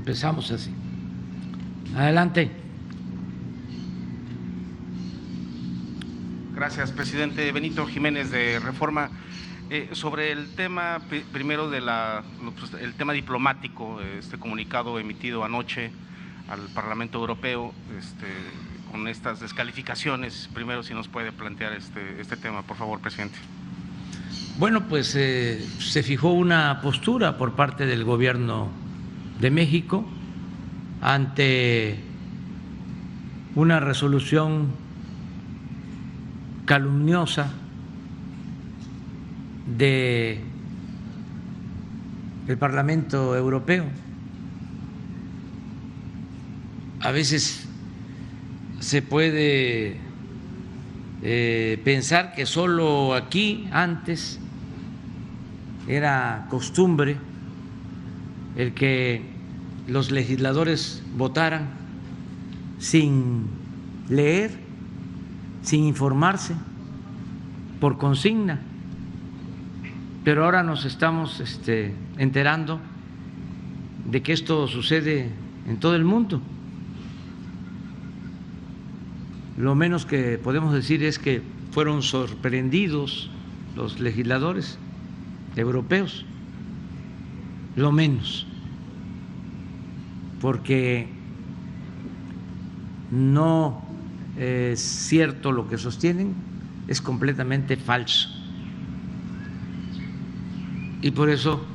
empezamos así. Adelante. Gracias, presidente. Benito Jiménez, de Reforma. Sobre el tema, primero, el tema diplomático, este comunicado emitido anoche al Parlamento Europeo, con estas descalificaciones, primero si nos puede plantear este tema, por favor, presidente. Bueno, pues se fijó una postura por parte del Gobierno de México ante una resolución calumniosa del Parlamento Europeo. A veces se puede pensar que solo aquí antes era costumbre el que los legisladores votaran sin leer, sin informarse, por consigna, pero ahora nos estamos enterando de que esto sucede en todo el mundo. Lo menos que podemos decir es que fueron sorprendidos los legisladores europeos, lo menos, porque no es cierto lo que sostienen, es completamente falso. Y por eso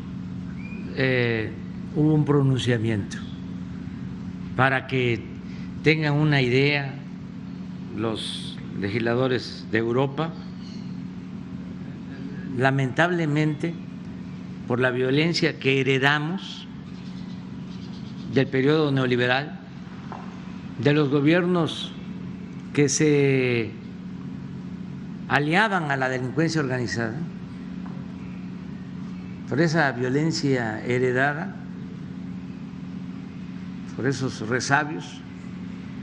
hubo un pronunciamiento, para que tengan una idea los legisladores de Europa. Lamentablemente, por la violencia que heredamos del periodo neoliberal, de los gobiernos que se aliaban a la delincuencia organizada, por esa violencia heredada, por esos resabios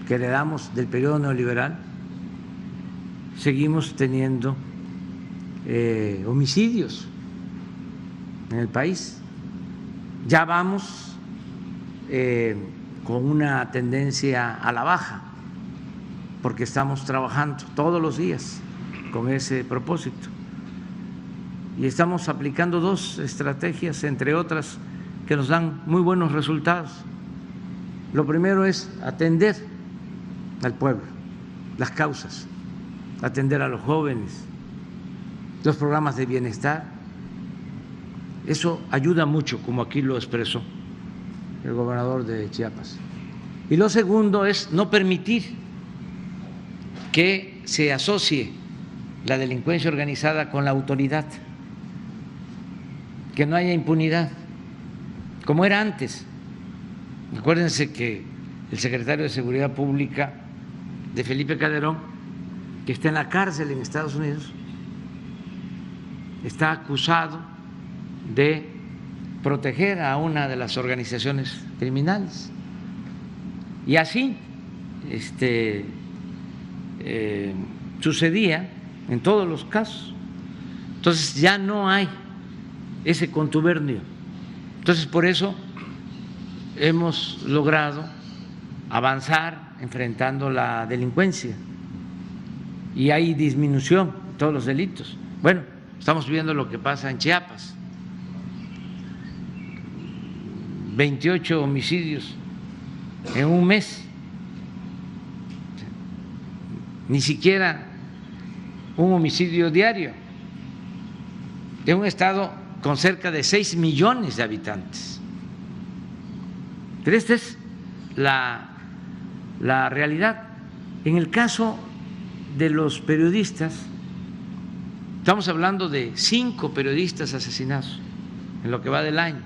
que heredamos del periodo neoliberal, seguimos teniendo homicidios en el país. Ya vamos con una tendencia a la baja, porque estamos trabajando todos los días con ese propósito. Y estamos aplicando dos estrategias, entre otras, que nos dan muy buenos resultados. Lo primero es atender al pueblo, las causas, atender a los jóvenes, los programas de bienestar. Eso ayuda mucho, como aquí lo expresó el gobernador de Chiapas. Y lo segundo es no permitir que se asocie la delincuencia organizada con la autoridad, que no haya impunidad, como era antes. Acuérdense que el secretario de Seguridad Pública de Felipe Calderón, que está en la cárcel en Estados Unidos, está acusado de proteger a una de las organizaciones criminales. Y así sucedía en todos los casos. Entonces ya no hay ese contubernio. Entonces por eso hemos logrado avanzar enfrentando la delincuencia y hay disminución de todos los delitos. Bueno, estamos viendo lo que pasa en Chiapas, 28 homicidios en un mes, ni siquiera un homicidio diario, de un estado con cerca de 6 millones de habitantes. Pero esta es la realidad. En el caso de los periodistas, estamos hablando de 5 periodistas asesinados en lo que va del año.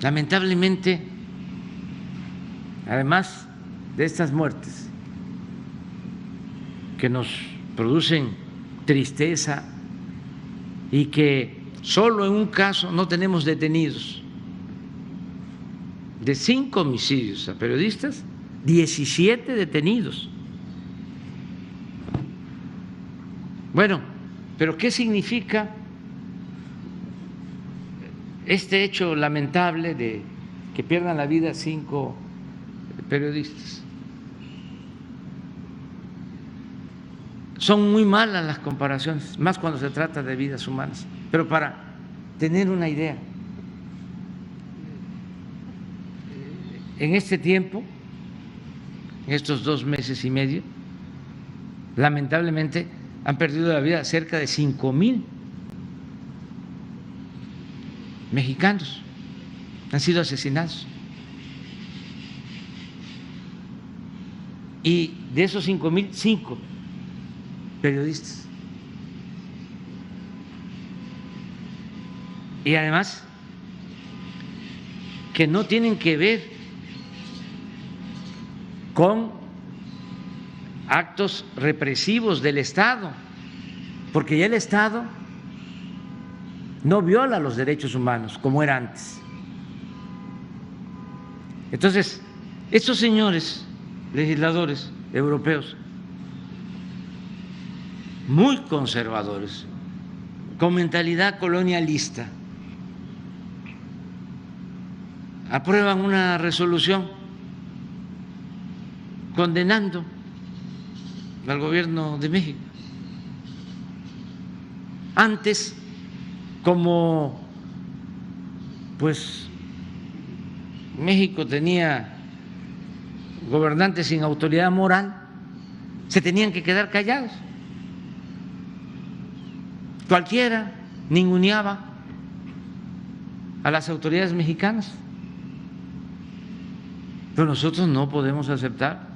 Lamentablemente, además de estas muertes que nos producen tristeza y que solo en un caso no tenemos detenidos, de 5 homicidios a periodistas, 17 detenidos. Bueno, pero ¿qué significa este hecho lamentable de que pierdan la vida 5 periodistas. Son muy malas las comparaciones, más cuando se trata de vidas humanas, pero para tener una idea, en este tiempo, en estos 2 meses y medio, lamentablemente han perdido la vida cerca de 5,000 mexicanos, han sido asesinados. Y de esos 5,000, 5 periodistas. Y además que no tienen que ver con actos represivos del Estado, porque ya el Estado no viola los derechos humanos como era antes. Entonces, estos señores legisladores europeos, muy conservadores, con mentalidad colonialista, aprueban una resolución condenando al gobierno de México. Antes, como pues México tenía gobernantes sin autoridad moral, se tenían que quedar callados. Cualquiera ninguneaba a las autoridades mexicanas, pero nosotros no podemos aceptar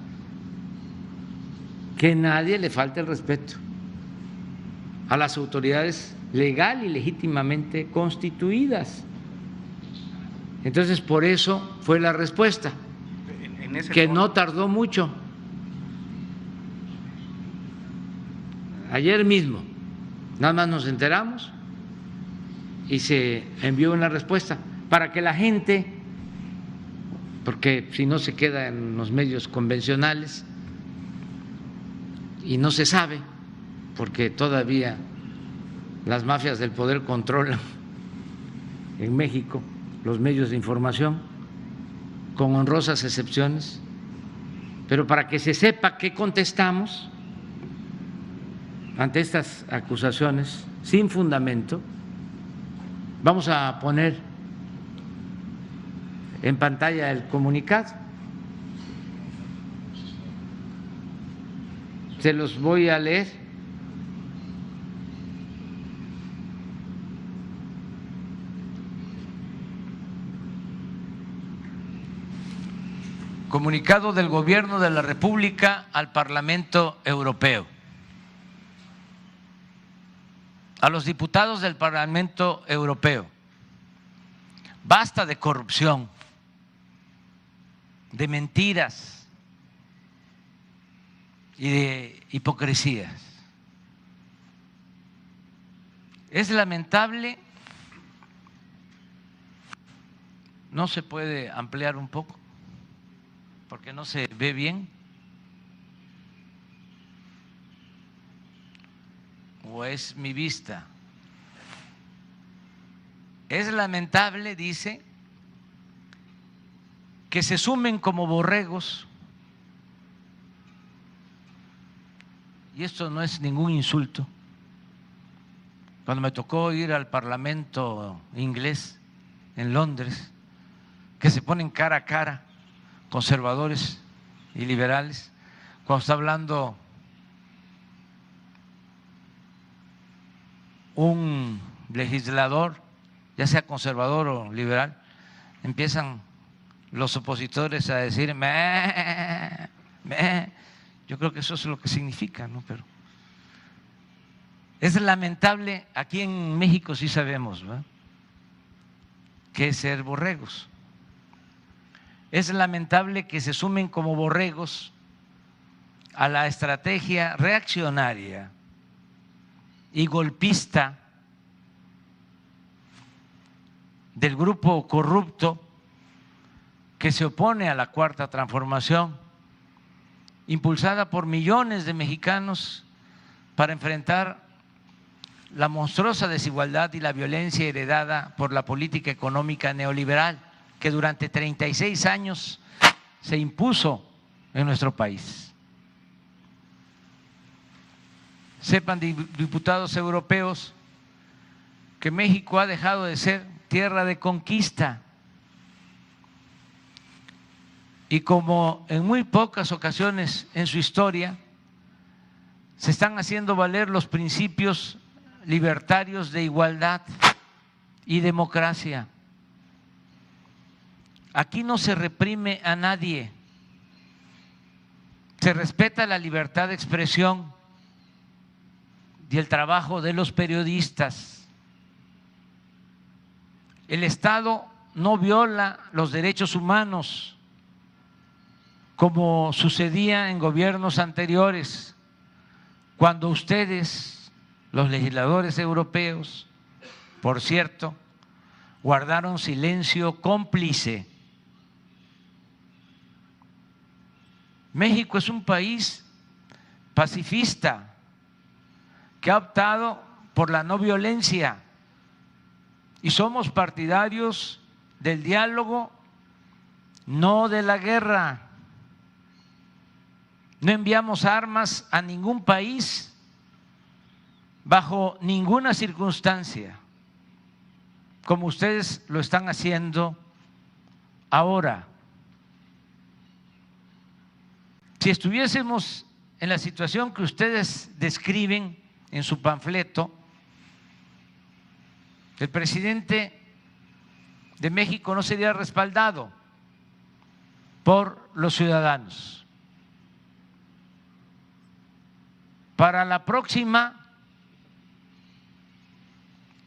que nadie le falte el respeto a las autoridades legal y legítimamente constituidas. Entonces, por eso fue la respuesta, que no tardó mucho. Ayer mismo, nada más nos enteramos y se envió una respuesta para que la gente, porque si no se queda en los medios convencionales y no se sabe, porque todavía las mafias del poder controlan en México los medios de información, con honrosas excepciones, pero para que se sepa qué contestamos ante estas acusaciones sin fundamento, vamos a poner en pantalla el comunicado. Se los voy a leer. Comunicado del Gobierno de la República al Parlamento Europeo. A los diputados del Parlamento Europeo: basta de corrupción, de mentiras y de hipocresías. Es lamentable, no se puede ampliar un poco porque no se ve bien, o es mi vista. Es lamentable, dice, que se sumen como borregos, y esto no es ningún insulto. Cuando me tocó ir al Parlamento inglés en Londres, que se ponen cara a cara conservadores y liberales, cuando está hablando un legislador, ya sea conservador o liberal, empiezan los opositores a decir meh, meh. Yo creo que eso es lo que significa, ¿no? Pero es lamentable. Aquí en México sí sabemos, ¿verdad?, qué es ser borregos. Es lamentable que se sumen como borregos a la estrategia reaccionaria y golpista del grupo corrupto que se opone a la Cuarta Transformación, impulsada por millones de mexicanos para enfrentar la monstruosa desigualdad y la violencia heredada por la política económica neoliberal. que durante 36 años se impuso en nuestro país. Sepan, diputados europeos, que México ha dejado de ser tierra de conquista y como en muy pocas ocasiones en su historia se están haciendo valer los principios libertarios de igualdad y democracia. Aquí no se reprime a nadie, se respeta la libertad de expresión y el trabajo de los periodistas. El Estado no viola los derechos humanos como sucedía en gobiernos anteriores, cuando ustedes, los legisladores europeos, por cierto, guardaron silencio cómplice. México es un país pacifista que ha optado por la no violencia y somos partidarios del diálogo, no de la guerra. No enviamos armas a ningún país bajo ninguna circunstancia, como ustedes lo están haciendo ahora. Si estuviésemos en la situación que ustedes describen en su panfleto, el presidente de México no sería respaldado por los ciudadanos. Para la próxima,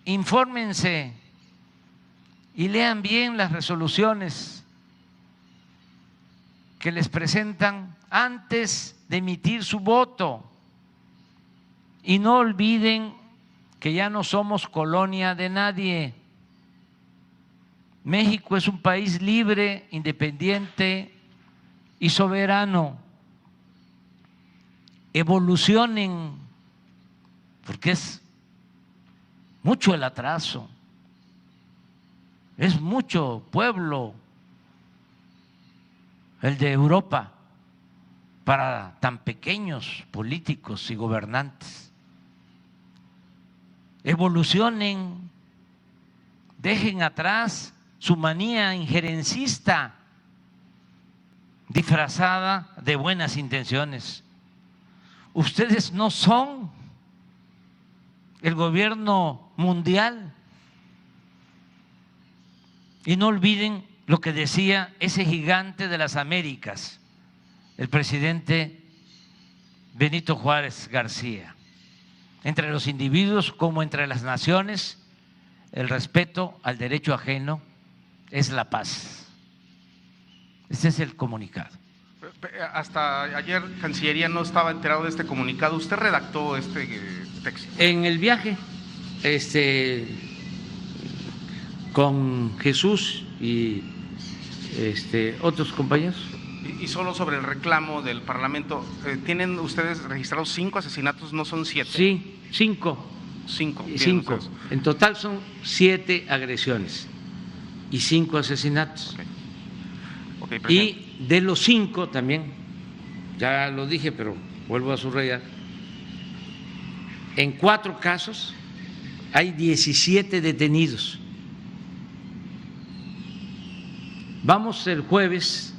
infórmense y lean bien las resoluciones que les presentan antes de emitir su voto. Y no olviden que ya no somos colonia de nadie. México es un país libre, independiente y soberano. Evolucionen, porque es mucho el atraso, es mucho pueblo el de Europa para tan pequeños políticos y gobernantes. Evolucionen, dejen atrás su manía injerencista disfrazada de buenas intenciones. Ustedes no son el gobierno mundial. Y no olviden lo que decía ese gigante de las Américas, el presidente Benito Juárez García: entre los individuos como entre las naciones, el respeto al derecho ajeno es la paz. Ese es el comunicado. Hasta ayer Cancillería no estaba enterado de este comunicado. ¿Usted redactó este texto? En el viaje, con Jesús y otros compañeros. Y solo sobre el reclamo del Parlamento, ¿tienen ustedes registrados 5 asesinatos, no son 7? Sí, 5. 5. 5. En total son 7 agresiones y 5 asesinatos. Y de los 5 también, ya lo dije, pero vuelvo a subrayar, en 4 casos hay 17 detenidos. Vamos el jueves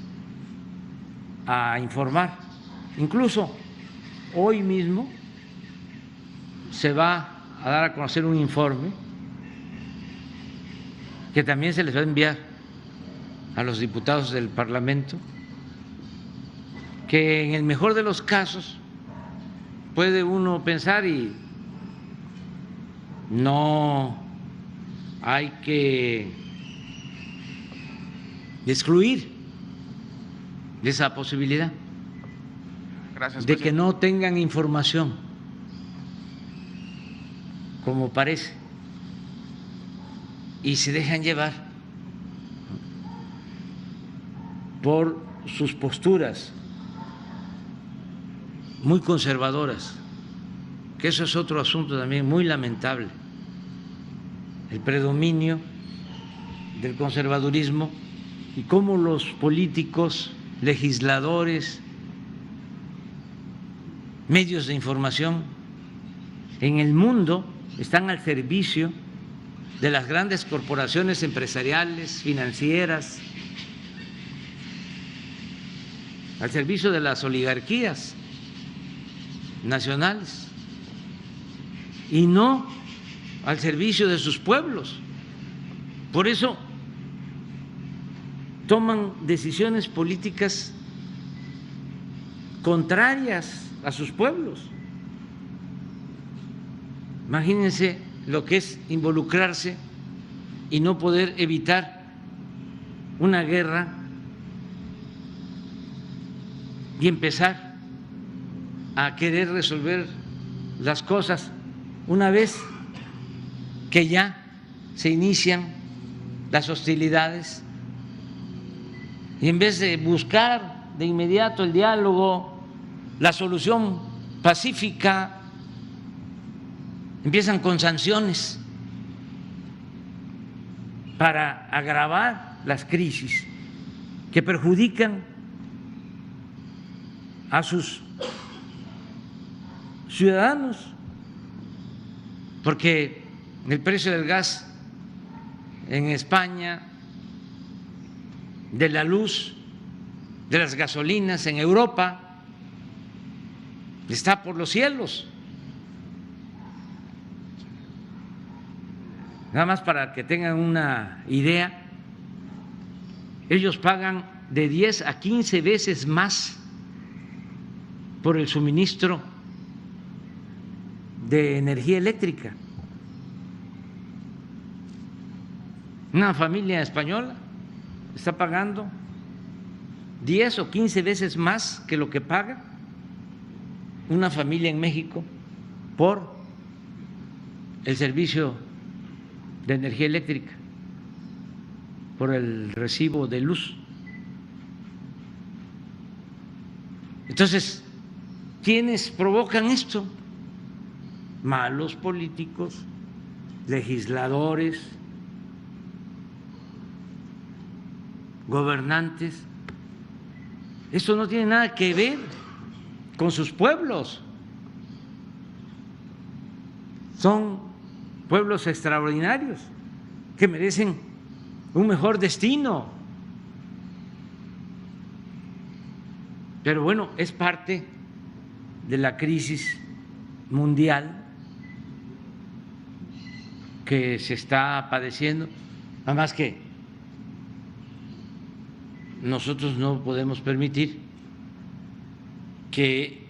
a informar, incluso hoy mismo se va a dar a conocer un informe que también se les va a enviar a los diputados del Parlamento, que en el mejor de los casos puede uno pensar, y no hay que excluir esa posibilidad. Gracias, de que no tengan información, como parece, y se dejan llevar por sus posturas muy conservadoras, que eso es otro asunto también muy lamentable, el predominio del conservadurismo y cómo los políticos, legisladores, medios de información en el mundo están al servicio de las grandes corporaciones empresariales, financieras, al servicio de las oligarquías nacionales y no al servicio de sus pueblos. Por eso toman decisiones políticas contrarias a sus pueblos. Imagínense lo que es involucrarse y no poder evitar una guerra y empezar a querer resolver las cosas una vez que ya se inician las hostilidades, y en vez de buscar de inmediato el diálogo, la solución pacífica, empiezan con sanciones para agravar las crisis que perjudican a sus ciudadanos, porque el precio del gas en España, de la luz, de las gasolinas en Europa, está por los cielos. Nada más para que tengan una idea, ellos pagan de 10 a 15 veces más por el suministro de energía eléctrica. Una familia española está pagando 10 o 15 veces más que lo que paga una familia en México por el servicio de energía eléctrica, por el recibo de luz. Entonces, ¿quiénes provocan esto? Malos políticos, legisladores, gobernantes. Esto no tiene nada que ver con sus pueblos. Son pueblos extraordinarios que merecen un mejor destino. Pero bueno, es parte de la crisis mundial que se está padeciendo, nada más que nosotros no podemos permitir que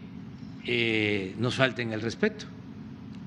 nos falten el respeto.